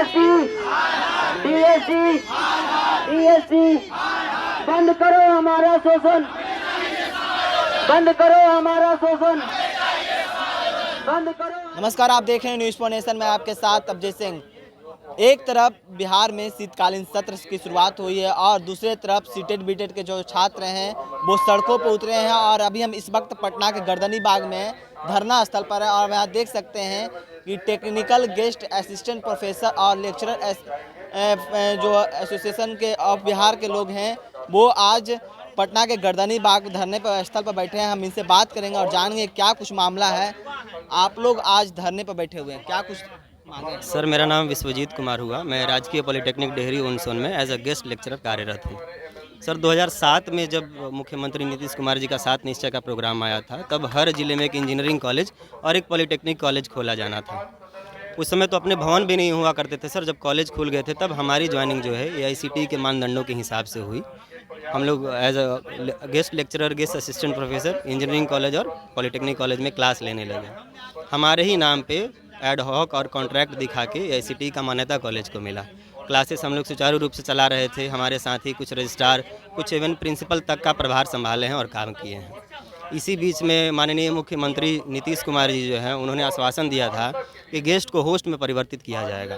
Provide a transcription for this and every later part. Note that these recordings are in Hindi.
टीएससी टीएससी बंद करो हमारा शोषण, बंद करो हमारा शोषण, बंद करो। नमस्कार, आप देख रहे हैं न्यूज़ फॉर नेशन में आपके साथ अभिजीत सिंह। एक तरफ बिहार में शीतकालीन सत्र की शुरुआत हुई है और दूसरे तरफ सीटेड बीटेड के जो छात्र हैं वो सड़कों पर उतरे हैं और अभी हम इस वक्त पटना के गर्दनी बाग में धरना स्थल पर है और यहाँ देख सकते हैं कि टेक्निकल गेस्ट असिस्टेंट प्रोफेसर और लेक्चरर जो एसोसिएशन के ऑफ बिहार के लोग हैं वो आज पटना के गर्दनी बाग धरने पर स्थल पर बैठे हैं। हम इनसे बात करेंगे और जानेंगे क्या कुछ मामला है। आप लोग आज धरने पर बैठे हुए हैं, क्या कुछ मांगे? सर, मेरा नाम विश्वजीत कुमार हुआ। मैं राजकीय पॉलिटेक्निक डेहरी उनसोन में एज अ गेस्ट लेक्चरर कार्यरत हूँ। सर, 2007 में जब मुख्यमंत्री नीतीश कुमार जी का 7 निश्चय का प्रोग्राम आया था तब हर जिले में एक इंजीनियरिंग कॉलेज और एक पॉलिटेक्निक कॉलेज खोला जाना था। उस समय तो अपने भवन भी नहीं हुआ करते थे सर। जब कॉलेज खुल गए थे तब हमारी ज्वाइनिंग जो है AICTE के मानदंडों के हिसाब से हुई। हम लोग as a guest lecturer, guest assistant professor engineering college और पॉलिटेक्निक कॉलेज में क्लास लेने लगे। हमारे ही नाम पे एड हॉक और कॉन्ट्रैक्ट दिखा के AICTE का मान्यता कॉलेज को मिला। क्लासेस हम लोग सुचारू रूप से चला रहे थे। हमारे साथ ही कुछ रजिस्ट्रार, कुछ इवन प्रिंसिपल तक का प्रभार संभाले हैं और काम किए हैं। इसी बीच में माननीय मुख्यमंत्री नीतीश कुमार जी जो हैं उन्होंने आश्वासन दिया था कि गेस्ट को होस्ट में परिवर्तित किया जाएगा।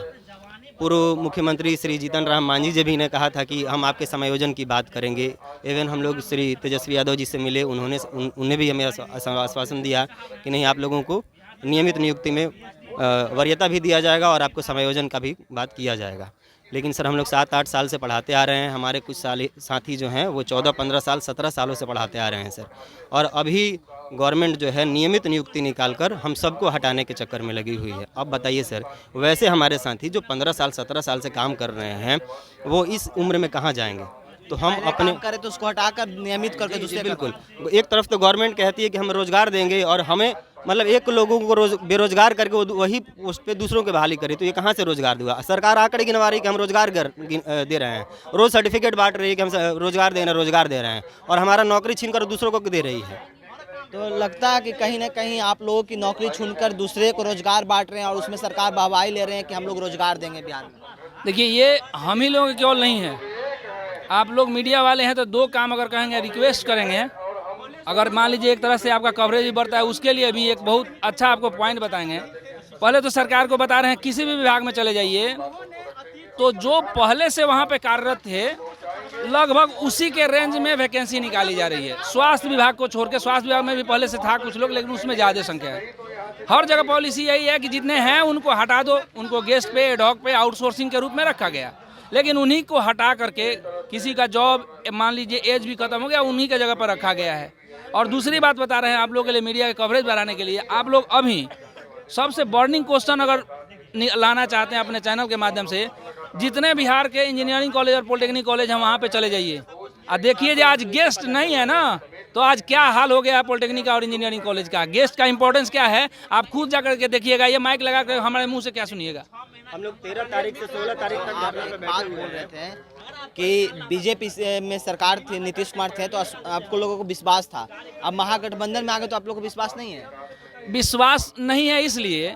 पूर्व मुख्यमंत्री श्री जीतन राम मांझी जी भी ने कहा था कि हम आपके समायोजन की बात करेंगे। इवन हम लोग श्री तेजस्वी यादव जी से मिले, उन्हें भी हमें आश्वासन दिया कि नहीं, आप लोगों को नियमित नियुक्ति में वरीयता भी दिया जाएगा और आपको समायोजन का भी बात किया जाएगा। लेकिन सर, हम लोग 7-8 साल से पढ़ाते आ रहे हैं। हमारे कुछ साथी जो हैं वो 14-15 साल 17 सालों से पढ़ाते आ रहे हैं सर। और अभी गवर्नमेंट जो है नियमित नियुक्ति निकालकर हम सबको हटाने के चक्कर में लगी हुई है। अब बताइए सर, वैसे हमारे साथी जो 15 साल 17 साल से काम कर रहे हैं वो इस उम्र में कहाँ जाएंगे? तो हम अपने करें तो उसको हटाकर नियमित करके दूसरे। बिल्कुल, एक तरफ तो गवर्नमेंट कहती है कि हम रोजगार देंगे और हमें मतलब एक लोगों को बेरोजगार करके वही उस पर दूसरों की बहाली करे, तो ये कहाँ से रोजगार दूंगा? सरकार आंकड़े गिनवा रही है कि हम रोजगार दे रहे हैं, रोज सर्टिफिकेट बांट रही है कि हम रोजगार दे रहे हैं और हमारा नौकरी छीन कर दूसरों को दे रही है। तो लगता है कि कहीं ना कहीं आप लोगों की नौकरी छीनकर दूसरे को रोजगार बांट रहे हैं और उसमें सरकार वाहवाही ले रहे हैं कि हम लोग रोजगार देंगे बिहार में। देखिए, ये हम ही लोग केवल नहीं है, आप लोग मीडिया वाले हैं तो दो काम अगर कहेंगे, रिक्वेस्ट करेंगे, अगर मान लीजिए एक तरह से आपका कवरेज भी बढ़ता है, उसके लिए भी एक बहुत अच्छा आपको पॉइंट बताएंगे। पहले तो सरकार को बता रहे हैं किसी भी विभाग में चले जाइए तो जो पहले से वहाँ पे कार्यरत थे लगभग उसी के रेंज में वैकेंसी निकाली जा रही है। स्वास्थ्य विभाग को छोड़ के, स्वास्थ्य विभाग में भी पहले से था कुछ लोग, लेकिन उसमें ज़्यादा संख्या है। हर जगह पॉलिसी यही है कि जितने हैं उनको हटा दो, उनको गेस्ट पे, एडहॉक पे, आउटसोर्सिंग के रूप में रखा गया। लेकिन उन्हीं को हटा करके किसी का जॉब, मान लीजिए एज भी खत्म हो गया, उन्हीं के जगह पर रखा गया है। और दूसरी बात बता रहे हैं आप लोगों के लिए, मीडिया के कवरेज बढ़ाने के लिए, आप लोग अभी सबसे बर्निंग क्वेश्चन अगर लाना चाहते हैं अपने चैनल के माध्यम से, जितने बिहार के इंजीनियरिंग कॉलेज और पॉलिटेक्निक कॉलेज हैं वहाँ पे चले जाइए और देखिए जो आज गेस्ट नहीं है ना, तो आज क्या हाल हो गया है पॉलिटेक्निक और इंजीनियरिंग कॉलेज का। गेस्ट का इंपॉर्टेंस क्या है आप खुद जाकर के देखिएगा। ये माइक लगा कर हमारे मुँह से क्या सुनिएगा। हम लोग 13 तारीख से 16 तारीख तक धरने पे बात बोल रहे थे कि बीजेपी में सरकार थी, नीतीश कुमार थे तो आपको लोगों को विश्वास था। अब महागठबंधन में आ गए तो आप लोगों को विश्वास नहीं है? विश्वास नहीं है इसलिए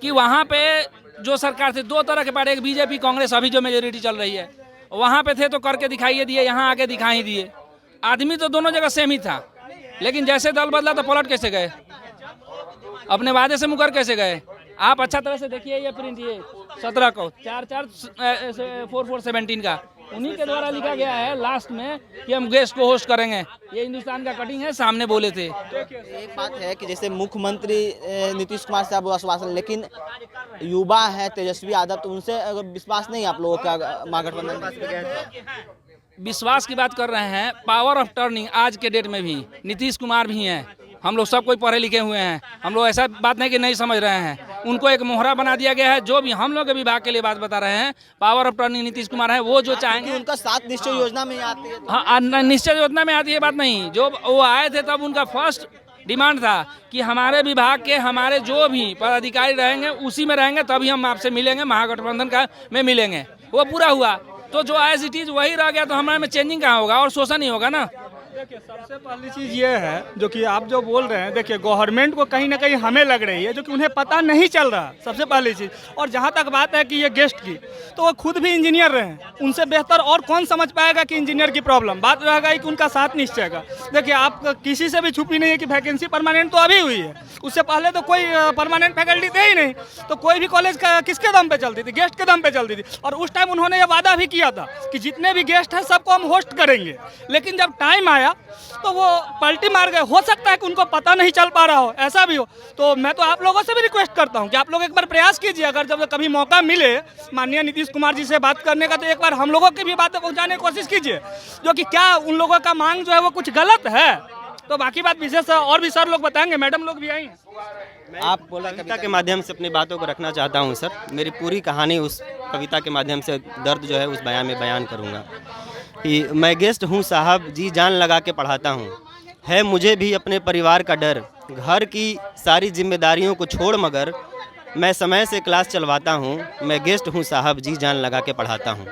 कि वहाँ पे जो सरकार थी, दो तरह के पार्टी, एक बीजेपी, कांग्रेस, अभी जो मेजोरिटी चल रही है, वहाँ पे थे तो करके दिखाइए दिए, यहाँ आके दिखा ही दिए। आदमी तो दोनों जगह सेम ही था, लेकिन जैसे दल बदला तो पलट कैसे गए, अपने वादे से मुकर कैसे गए। आप अच्छा तरह से देखिए, ये प्रिंट, ये 17 को 4/4/44/17 का उन्हीं के द्वारा लिखा गया है लास्ट में कि हम गेस्ट को होस्ट करेंगे। ये हिंदुस्तान का कटिंग है, सामने बोले थे। एक बात है कि जैसे मुख्यमंत्री नीतीश कुमार साहब वो आश्वासन, लेकिन युवा है तेजस्वी यादव, तो उनसे विश्वास नहीं आप लोगों का महागठबंधन में? विश्वास की बात कर रहे हैं, पावर ऑफ टर्निंग आज के डेट में भी नीतीश कुमार भी हैं। हम लोग सब कोई पढ़े लिखे हुए हैं, हम लोग ऐसा बात नहीं कि नहीं समझ रहे हैं। उनको एक मोहरा बना दिया गया है। जो भी हम लोग के विभाग के लिए बात बता रहे हैं, power of turning Nitish Kumar है, वो जो चाहेंगे। उनका 7 निश्चय योजना में आती है। हाँ, निश्चय योजना में आती है, बात नहीं। जो वो आए थे तब उनका फर्स्ट डिमांड था कि हमारे विभाग के हमारे जो भी पदाधिकारी रहेंगे उसी में रहेंगे, तभी हम आपसे मिलेंगे, महागठबंधन का में मिलेंगे। वो पूरा हुआ तो जो एज इट इज वही रह गया, तो हमारे में चेंजिंग कहाँ होगा और शोषण ही होगा ना। देखिए, सबसे पहली चीज़ ये है जो कि आप जो बोल रहे हैं, देखिए गवर्नमेंट को कहीं ना कहीं हमें लग रही है जो कि उन्हें पता नहीं चल रहा, सबसे पहली चीज़। और जहाँ तक बात है कि ये गेस्ट की, तो वो खुद भी इंजीनियर रहे हैं, उनसे बेहतर और कौन समझ पाएगा कि इंजीनियर की प्रॉब्लम। बात रहेगा कि उनका साथ निश्चय का। देखिए, आप किसी से भी छुपी नहीं है कि वैकेंसी परमानेंट तो अभी हुई है, उससे पहले तो कोई परमानेंट फैकल्टी थे ही नहीं। तो कोई भी कॉलेज का किसके दम पे चलती थी? गेस्ट के दम पे चलती थी। और उस टाइम उन्होंने ये वादा भी किया था कि जितने भी गेस्ट हैं सबको हम होस्ट करेंगे, लेकिन जब टाइम आया तो वो पलटी मार गए। हो सकता है कि उनको पता नहीं चल पा रहा हो, ऐसा भी हो। तो मैं तो आप लोगों से भी रिक्वेस्ट करता हूं कि आप लोग एक बार प्रयास कीजिए, अगर जब कभी मौका मिले माननीय नीतीश कुमार जी से बात करने का, तो एक बार हम लोगों की भी बातें पहुंचाने की कोशिश कीजिए, जो कि क्या उन लोगों का मांग जो है वो कुछ गलत है। तो बाकी बात विशेष और भी सर लोग बताएंगे, मैडम लोग भी आई हैं। आप बोला कविता के माध्यम से अपनी बातों को रखना चाहता हूं सर। मेरी पूरी कहानी उस कविता के माध्यम से, दर्द जो है उस बयान में बयान करूंगा कि मैं गेस्ट हूं साहब, जी जान लगा के पढ़ाता हूं, है मुझे भी अपने परिवार का डर, घर की सारी जिम्मेदारियों को छोड़ मगर मैं समय से क्लास चलवाता हूं, मैं गेस्ट हूं साहब, जी जान लगा के पढ़ाता हूं।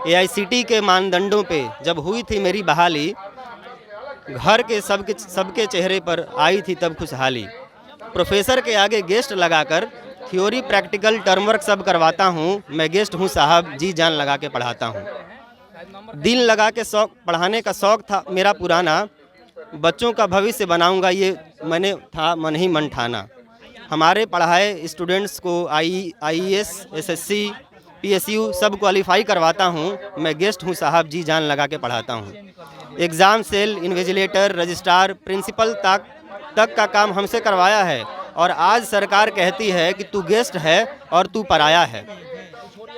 AICT के मानदंडों पे जब हुई थी मेरी बहाली, घर के सबके चेहरे पर आई थी तब खुशहाली। प्रोफेसर के आगे गेस्ट लगाकर थ्योरी प्रैक्टिकल टर्म वर्क सब करवाता हूँ, मैं गेस्ट हूँ साहब, जी जान लगा के पढ़ाता हूँ। दिल लगा के पढ़ाने का शौक़ था मेरा पुराना, बच्चों का भविष्य बनाऊंगा ये मैंने था मन ही मन ठाना। हमारे पढ़ाए स्टूडेंट्स को IAS SSC PSU सब क्वालिफाई करवाता हूँ, मैं गेस्ट हूँ साहब, जी जान लगा के पढ़ाता हूँ। Exam cell, invigilator, registrar, principal तक का काम हमसे करवाया है, और आज सरकार कहती है कि तू गेस्ट है और तू पराया है।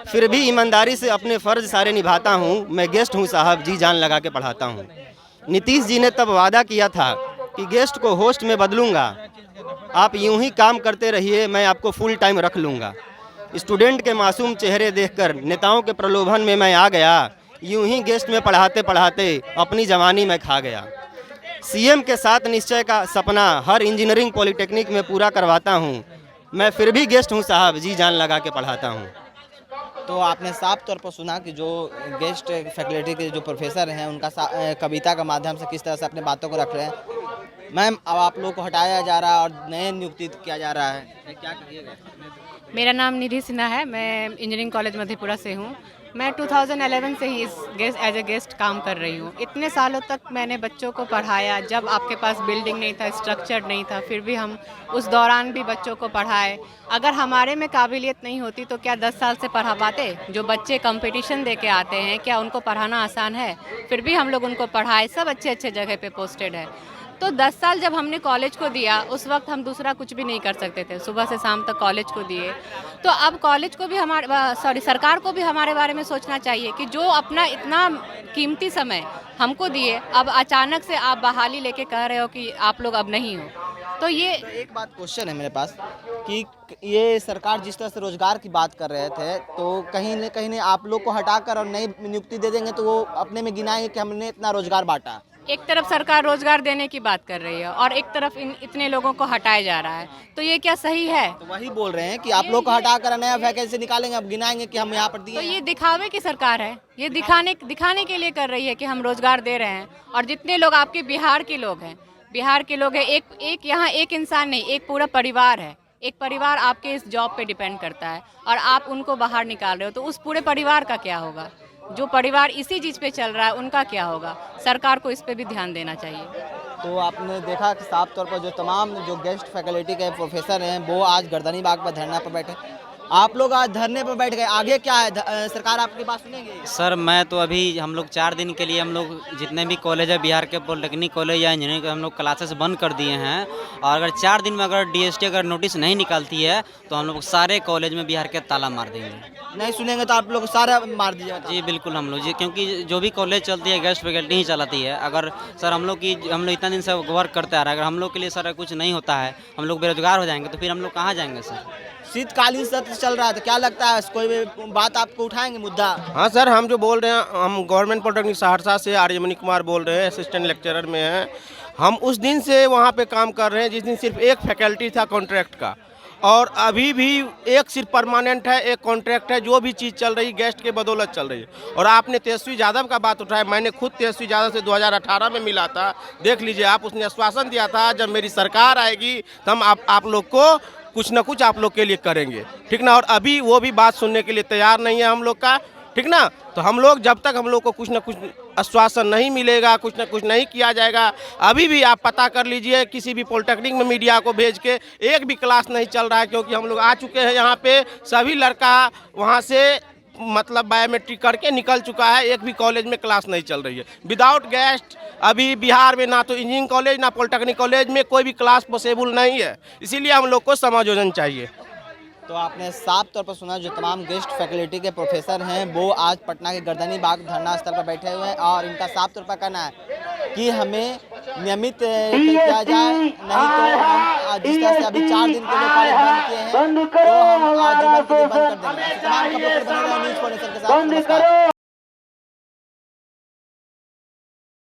फिर भी ईमानदारी से अपने फ़र्ज सारे निभाता हूँ, मैं गेस्ट हूँ साहब, जी जान लगा के पढ़ाता हूँ। नीतीश जी ने तब वादा किया था कि गेस्ट को होस्ट में बदलूँगा, आप यूं ही काम करते रहिए, मैं आपको फुल टाइम रख लूँगा। स्टूडेंट के मासूम चेहरे देखकर नेताओं के प्रलोभन में मैं आ गया, यूं ही गेस्ट में पढ़ाते पढ़ाते अपनी जवानी में खा गया। CM के साथ निश्चय का सपना हर इंजीनियरिंग पॉलिटेक्निक में पूरा करवाता हूँ, मैं फिर भी गेस्ट हूँ साहब, जी जान लगा के पढ़ाता हूँ। तो आपने साफ तौर पर सुना कि जो गेस्ट फैकल्टी के जो प्रोफेसर हैं उनका कविता के माध्यम से किस तरह से अपने बातों को रख रहे हैं। मैम, अब आप लोगों को हटाया जा रहा है और नए नियुक्ति किया जा रहा है, क्या कहिएगा? मेरा नाम निधि सिन्हा है, मैं इंजीनियरिंग कॉलेज मधेपुरा से हूँ। मैं 2011 से ही एज ए गेस्ट काम कर रही हूँ। इतने सालों तक मैंने बच्चों को पढ़ाया, जब आपके पास बिल्डिंग नहीं था, स्ट्रक्चर नहीं था, फिर भी हम उस दौरान भी बच्चों को पढ़ाए। अगर हमारे में काबिलियत नहीं होती तो क्या 10 साल से पढ़ा पाते? जो बच्चे कंपटीशन दे के आते हैं, क्या उनको पढ़ाना आसान है? फिर भी हम लोग उनको पढ़ाए, सब अच्छे अच्छे जगह पे पोस्टेड है। तो 10 साल जब हमने कॉलेज को दिया, उस वक्त हम दूसरा कुछ भी नहीं कर सकते थे, सुबह से शाम तक कॉलेज को दिए। तो अब कॉलेज को भी सरकार को भी हमारे बारे में सोचना चाहिए कि जो अपना इतना कीमती समय हमको दिए, अब अचानक से आप बहाली लेके कह रहे हो कि आप लोग अब नहीं हो। तो ये एक बात क्वेश्चन है मेरे पास कि ये सरकार जिस तरह से रोजगार की बात कर रहे थे, तो कहीं न कहीं आप लोग को हटाकर और नई नियुक्ति दे देंगे तो वो अपने में गिनाएंगे कि हमने इतना रोजगार बांटा। एक तरफ सरकार रोजगार देने की बात कर रही है और एक तरफ इतने लोगों को हटाया जा रहा है, तो ये क्या सही है? तो वही बोल रहे हैं कि आप लोग को हटाकर नया वैकेंसी निकालेंगे, अब गिनाएंगे कि हम यहाँ पर दिए। तो ये दिखावे की सरकार है, ये दिखाने के लिए कर रही है कि हम रोजगार दे रहे हैं। और जितने लोग आपके बिहार के लोग हैं, एक यहाँ एक इंसान नहीं, एक पूरा परिवार है। एक परिवार आपके इस जॉब पे डिपेंड करता है और आप उनको बाहर निकाल रहे हो, तो उस पूरे परिवार का क्या होगा? जो परिवार इसी चीज़ पे चल रहा है उनका क्या होगा? सरकार को इस पे भी ध्यान देना चाहिए। तो आपने देखा कि साफ तौर पर जो तमाम जो गेस्ट फैकल्टी के प्रोफेसर हैं वो आज गर्दनी बाग पर धरना पर बैठे। आप लोग आज धरने पर बैठ गए, आगे क्या है? सरकार आपकी बात सुनेगी? सर मैं तो अभी हम लोग 4 दिन के लिए हम लोग जितने भी कॉलेज है बिहार के पॉलिटेक्निक कॉलेज या इंजीनियरिंग के हम लोग क्लासेस बंद कर दिए हैं। और अगर 4 दिन में अगर DST अगर नोटिस नहीं निकालती है तो हम लोग सारे कॉलेज में बिहार के ताला मार देंगे। नहीं सुनेंगे तो आप लोग सारा मार दीजिएगा? जी बिल्कुल, हम लोग जी, क्योंकि जो भी कॉलेज चलती है गेस्ट फैकल्टी ही चलाती है। अगर सर हम लोग इतना दिन से वर्क करते आ रहे हैं, अगर हम लोग के लिए सर कुछ नहीं होता है, हम लोग बेरोजगार हो जाएंगे, तो फिर हम लोग कहाँ जाएंगे सर? शीतकालीन सत्र चल रहा है, तो क्या लगता है कोई भी बात आपको उठाएंगे मुद्दा? हाँ सर, हम जो बोल रहे हैं, हम गवर्नमेंट पॉलिटेक्निक सहरसा से आर्यमणि कुमार बोल रहे हैं, असिस्टेंट लेक्चरर में हैं। हम उस दिन से वहाँ पे काम कर रहे हैं जिस दिन सिर्फ एक फैकल्टी था कॉन्ट्रैक्ट का, और अभी भी एक सिर्फ परमानेंट है, एक कॉन्ट्रैक्ट है। जो भी चीज़ चल रही गेस्ट के बदौलत चल रही है। और आपने तेजस्वी यादव का बात उठाया, मैंने खुद तेजस्वी यादव से 2018 में मिला था, देख लीजिए आप। उसने आश्वासन दिया था जब मेरी सरकार आएगी तो हम आप लोग को कुछ न कुछ आप लोग के लिए करेंगे, ठीक ना। और अभी वो भी बात सुनने के लिए तैयार नहीं है हम लोग का, ठीक ना। तो हम लोग जब तक हम लोग को कुछ न कुछ आश्वासन नहीं मिलेगा, कुछ न कुछ नहीं किया जाएगा। अभी भी आप पता कर लीजिए, किसी भी पॉलिटेक्निक में मीडिया को भेज के एक भी क्लास नहीं चल रहा है, क्योंकि हम लोग आ चुके हैं यहाँ पे। सभी लड़का वहाँ से मतलब बायोमेट्रिक करके निकल चुका है, एक भी कॉलेज में क्लास नहीं चल रही है। विदाउट गेस्ट अभी बिहार में ना तो इंजीनियरिंग कॉलेज ना पॉलिटेक्निक कॉलेज में कोई भी क्लास पॉसिबल नहीं है। इसीलिए हम लोग को समायोजन चाहिए। तो आपने साफ तौर पर सुना, जो तमाम गेस्ट फैकल्टी के प्रोफेसर हैं वो आज पटना के गर्दनी बाग धरना स्थल पर बैठे हुए हैं और इनका साफ तौर पर कहना है कि हमें नियमित किया जाए, नहीं तो हम जिस तरह से अभी 4 दिन के लिए कॉलेज बंद किए हैं तो हम आजीवन के लिए बंद कर देंगे। तमाम खबरों पर बने रहे न्यूज़ 4 नेशन के साथ। नमस्कार।